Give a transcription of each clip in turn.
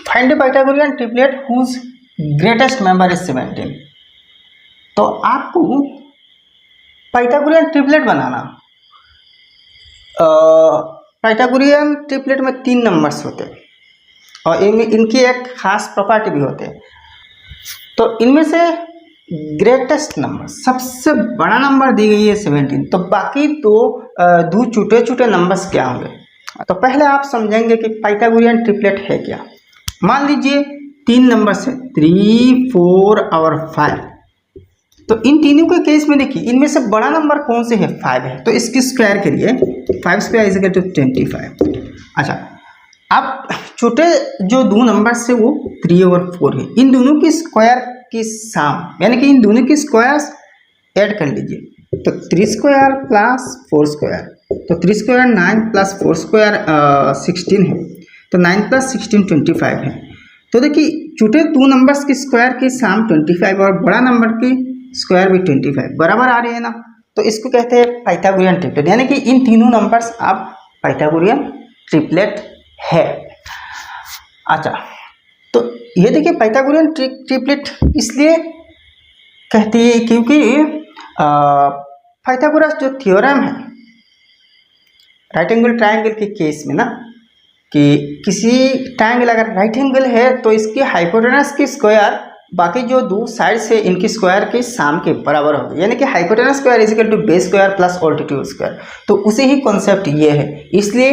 Find the Pythagorean triplet whose greatest member is 17। तो आपको Pythagorean triplet बनाना, Pythagorean triplet में 3 नंबर्स होते हैं और इनकी एक खास प्रॉपर्टी भी होते हैं। तो इनमें से ग्रेटेस्ट नंबर, सबसे बड़ा नंबर दी गई है 17, तो बाकी दो छोटे छोटे नंबर्स क्या होंगे। तो पहले आप समझेंगे कि पाइथागोरियन ट्रिपलेट है क्या। मान लीजिए 3 नंबर्स है 3, 4 और 5। तो इन तीनों के केस में देखिए इनमें से बड़ा नंबर कौन से है, 5 है। तो इसकी स्क्वायर के लिए 5 स्क्वायर इज इक्वल टू 25। अच्छा, अब छोटे जो 2 नंबर्स है वो 3 और 4 है। इन दोनों की स्क्वायर की सम, यानी कि इन दोनों की स्क्वायर्स ऐड कर लीजिए। तो 3 स्क्वायर प्लस 4 स्क्वायर, तो 3 स्क्वायर 9 प्लस 4 स्क्वायर 16 है। तो 9 प्लस 16 25 है। तो देखिए छोटे 2 नंबर्स की स्क्वायर की सम 25 और बड़ा नंबर की स्क्वायर भी 25 बराबर आ रही है ना। तो इसको कहते हैं पाइथागोरियन ट्रिपलेट, यानी कि इन तीनों नंबर्स अब पाइथागोरियन ट्रिपलेट है। अच्छा, तो ये देखिए पाइथागोरियन ट्रिपलेट इसलिए कहती है क्योंकि पाइथागोरस जो थ्योरम है राइट एंगल ट्रायंगल के केस में ना, कि किसी ट्रायंगल अगर राइट एंगल है तो इसकी हाइपोटेनस की स्क्वायर बाकी जो 2 साइड से इनकी स्क्वायर के सम के बराबर होगी, यानी कि hypotenuse square is equal to base square plus altitude square. तो उसी ही कॉन्सेप्ट ये है, इसलिए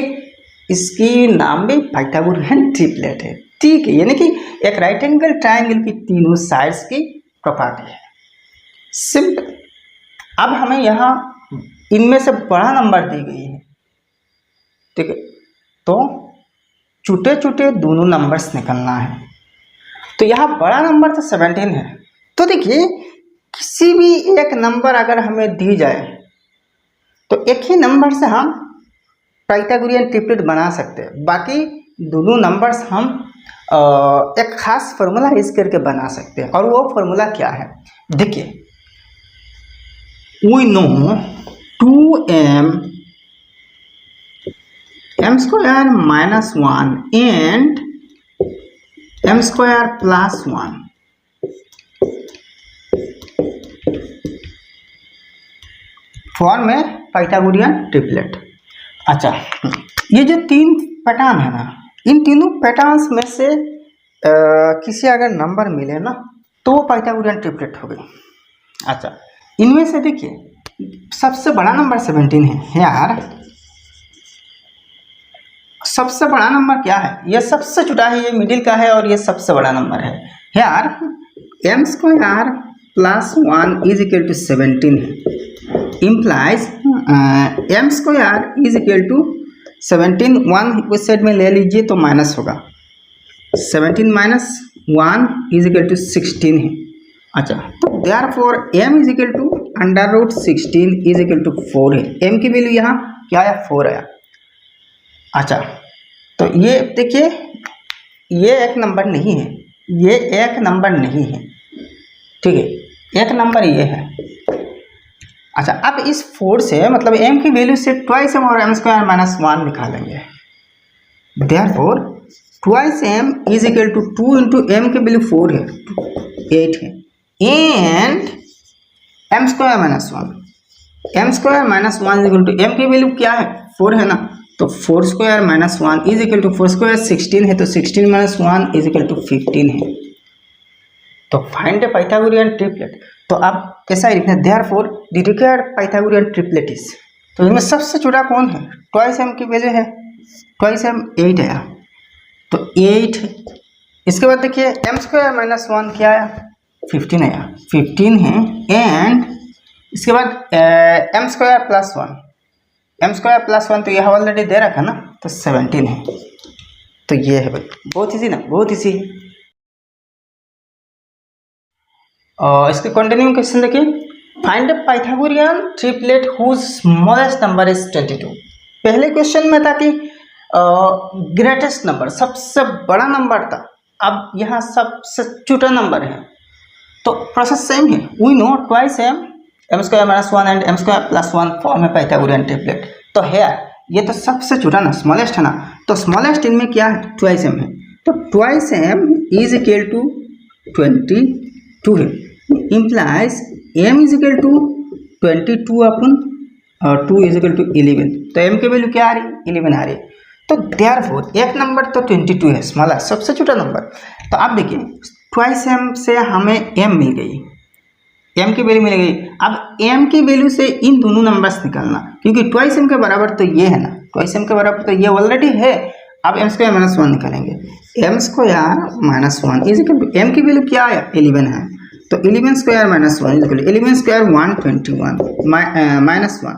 इसकी नाम भी पाइथागोरियन ट्रिपलेट है। ठीक है, यानी कि एक राइट एंगल ट्रायंगल की तीनों साइड्स की प्रॉपर्टी है। सिंपल। अब हमें यहाँ इनमें से बड़ा नंबर दी गई है, ठीक है, तो छोटे छोटे दोनों नंबर्स निकलना है। तो यहाँ बड़ा नंबर तो 17 है। तो देखिए किसी भी एक नंबर अगर हमें दी जाए तो एक ही नंबर से हम पाइथागोरियन ट्रिपलेट बना सकते हैं। बाकी दोनों नंबर्स हम एक खास फॉर्मूला यूज करके बना सकते हैं। और वो फॉर्मूला क्या है, देखिए we know 2m m square minus 1 and m square plus 1। Form में पाइथागोरियन ट्रिपलेट। अच्छा, ये जो 3 पैटर्न है ना, इन तीनों पैटर्न्स में से किसी अगर नंबर मिले ना तो वो पाइथागोरियन ट्रिपलेट हो गई। अच्छा, इनमें से देखिए सबसे बड़ा नंबर 17 है यार। सबसे बड़ा नंबर क्या है, ये सबसे छोटा है, ये मिडिल का है और ये सबसे बड़ा नंबर है यार। m square plus 1 is equal to 17 है, implies m square is equal to 17, 1 उस साइड में ले लीजिए तो माइनस होगा, 17 माइनस 1 इज इक्वल टू 16 है। अच्छा, तो therefore m is equal to under root 16 is equal to 4 है। m की वैल्यू यहाँ क्या आया, 4 आया। अच्छा, तो ये देखिए ये एक नंबर नहीं है, ये एक नंबर नहीं है, ठीक है, एक नंबर ये है। अच्छा, अब इस 4 से मतलब m की वैल्यू से ट्वाइस m और m स्क्वायर माइनस 1 निकालेंगे। Therefore twice m is equal to 2 into m की वैल्यू 4 है, 8 है, and m square minus 1, m square minus 1 is equal to m की वैल्यू क्या है, 4 है ना। तो 4 square minus 1 is equal to 4 square 16 है, तो 16 माइनस 1 इज इक्वल टू 15 है। तो फाइंड द पाइथागोरियन ट्रिपलेट। तो अब कैसा लिखना है, therefore the required Pythagorean triplet is, तो इसमें सबसे छोटा कौन है, ट्वाइस m की वैल्यू है, ट्वाइस m 8 आया, तो 8 है। इसके बाद देखिए m स्क्वायर माइनस 1 क्या आया, 15 आया, 15 है, एंड इसके बाद m square plus 1, m square plus 1 तो यह ऑलरेडी दे रखा ना, तो 17 है। तो ये है भाई, बहुत इजी ना, बहुत इजी। और इसके कंटिन्यू क्वेश्चन देखिए, find the Pythagorean triplet whose smallest number is 22। पहले क्वेश्चन में था कि ग्रेटेस्ट नंबर, सबसे बड़ा नंबर था, अब यहाँ सबसे छोटा नंबर है। तो प्रोसेस सेम है, we know twice m square minus 1 and m square plus 1 form है पाइथागोरियन ट्रिपलेट। तो है ये तो सबसे छोटा ना, स्मॉलेस्ट है ना, तो स्मॉलेस्ट इनमें क्या है, ट्वाइस m है। तो twice M is equal to 22 है, implies M is equal to 22 upon और 2 इज इक्वल टू 11। तो एम की वैल्यू क्या आ रही है? 11 आ रही है। तो देयरफॉर एक नंबर तो 22 है, स्मॉलर सबसे छोटा नंबर। तो आप देखिए ट्वाइस एम से हमें एम मिल गई, एम की वैल्यू मिल गई। अब एम की वैल्यू से इन दोनों नंबर्स निकालना, क्योंकि ट्वाइस एम के बराबर तो ये है ना, ट्वाइस एम के बराबर तो ये ऑलरेडी है। अब एम स्क्वायर माइनस 1 निकालेंगे, M square minus 1 is equal to M की वैल्यू क्या है? 11 है। तो 11 square minus 1 is equal to 11 square 121 minus 1,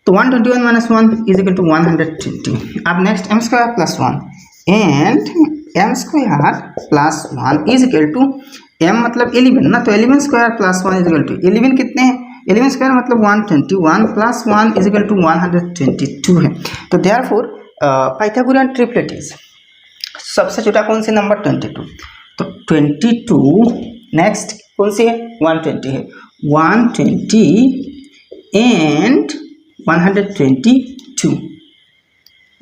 तो 121 माइनस 1 इज इक्वल टू 120। अब next M square plus 1 and M square plus 1 is equal to M मतलब 11 ना, तो 11 स्क्वायर प्लस 1 इज इक्वल टू 11 कितने हैं? 11 स्क्वायर मतलब 121 प्लस 1 इज इक्वल टू 122 है। तो देयरफॉर पाइथागोरियन ट्रिपलेट इज सबसे छोटा कौन सी नंबर? 22। तो 22 नेक्स्ट कौन सी है? 120 है, 120 एंड 122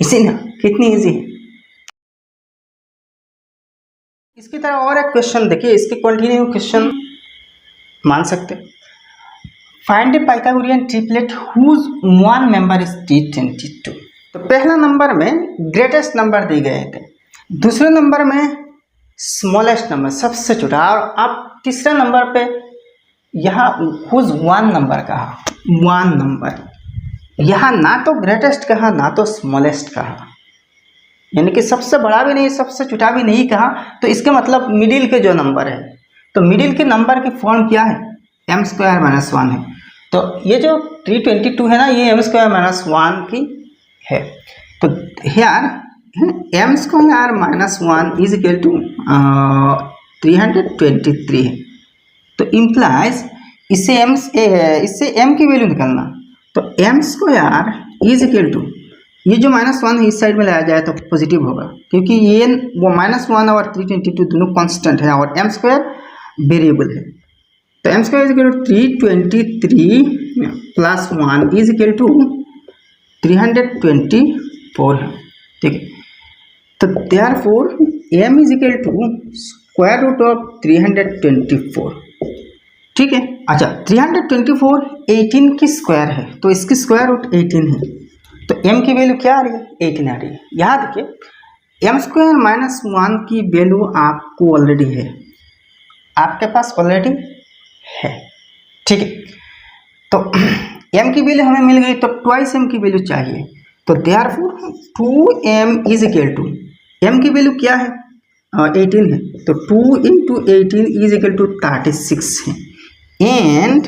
इसी ना, कितनी इजी है। इसकी तरह और एक क्वेश्चन देखिए, इसके कंटिन्यू क्वेश्चन मान सकते। Find a Pythagorean triplet whose one member is 322। तो पहला नंबर में ग्रेटेस्ट नंबर दिए गए थे, दूसरे नंबर में स्मॉलेस्ट नंबर सबसे छोटा, और अब तीसरे नंबर पे यहाँ हुज वन नंबर कहा, वन नंबर यहाँ ना तो ग्रेटेस्ट कहा ना तो स्मॉलेस्ट कहा, यानी कि सबसे बड़ा भी नहीं सबसे छोटा भी नहीं कहा। तो इसके मतलब मिडिल के जो नंबर है, तो मिडिल के नंबर की फॉर्म क्या है? एम स्क्वायर माइनस 1 है। तो ये जो 322 है ना, ये एम स्क्वायर माइनस 1 की है। तो यार M square minus 1 is equal to 323 है। तो इम्प्लाइज इससे एम की वैल्यू निकालना, तो M square is equal to ये जो माइनस 1 है इस साइड में लाया जाए तो पॉजिटिव होगा, क्योंकि ये वो -1 और 322 दोनों कांस्टेंट है और एम स्क्वायर वेरिएबल है। तो M square is equal to 323 plus 1 is equal to 324 है, ठीक है। तो therefore M is equal to square root of 324, ठीक है। अच्छा 324 18 की स्क्वायर है, तो इसकी स्क्वायर रूट 18 है। तो m की वैल्यू क्या आ रही है? 18 आ रही है। यहाँ देखिए एम स्क्वायर माइनस 1 की वैल्यू आपको ऑलरेडी है, आपके पास ऑलरेडी है, ठीक है। तो m की वैल्यू हमें मिल गई, तो ट्वाइस m की वैल्यू चाहिए। तो therefore 2m is equal to m की वैल्यू क्या है? 18 है। तो 2 इंटू 18 इज इक्वल टू 36 है। एंड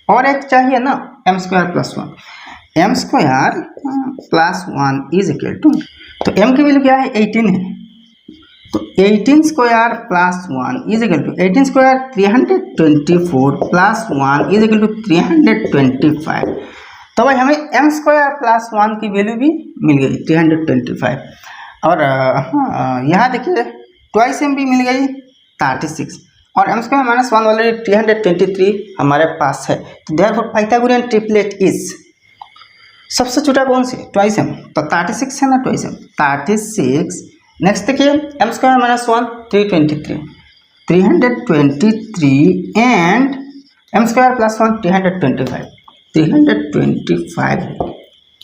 और एक चाहिए ना, M square plus 1, M square plus 1 is equal to, तो एम की वैल्यू क्या है? 18 है। तो 18 square plus 1 is equal to 18 square 324 plus 1 is equal to 325। तो भाई हमें एम स्क्वायर प्लस 1 की वैल्यू भी मिल गई 325। और यहाँ देखिए ट्वाइस एम भी मिल गई 36, और एम स्क्वायर माइनस 1 ऑलरेडी 323 हमारे पास है। तो देयरफॉर पाइथागोरियन ट्रिपलेट इज सबसे छोटा कौन सी? Twice M. तो 36 है ना ट्वाइस एम, 36। नेक्स्ट देखिए M square minus 1 323 and M square plus 1 325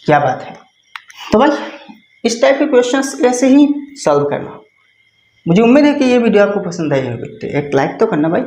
क्या बात है। तो भाई इस टाइप के क्वेश्चंस ऐसे ही सॉल्व करना। मुझे उम्मीद है कि ये वीडियो आपको पसंद आई होगी, तो एक लाइक तो करना भाई।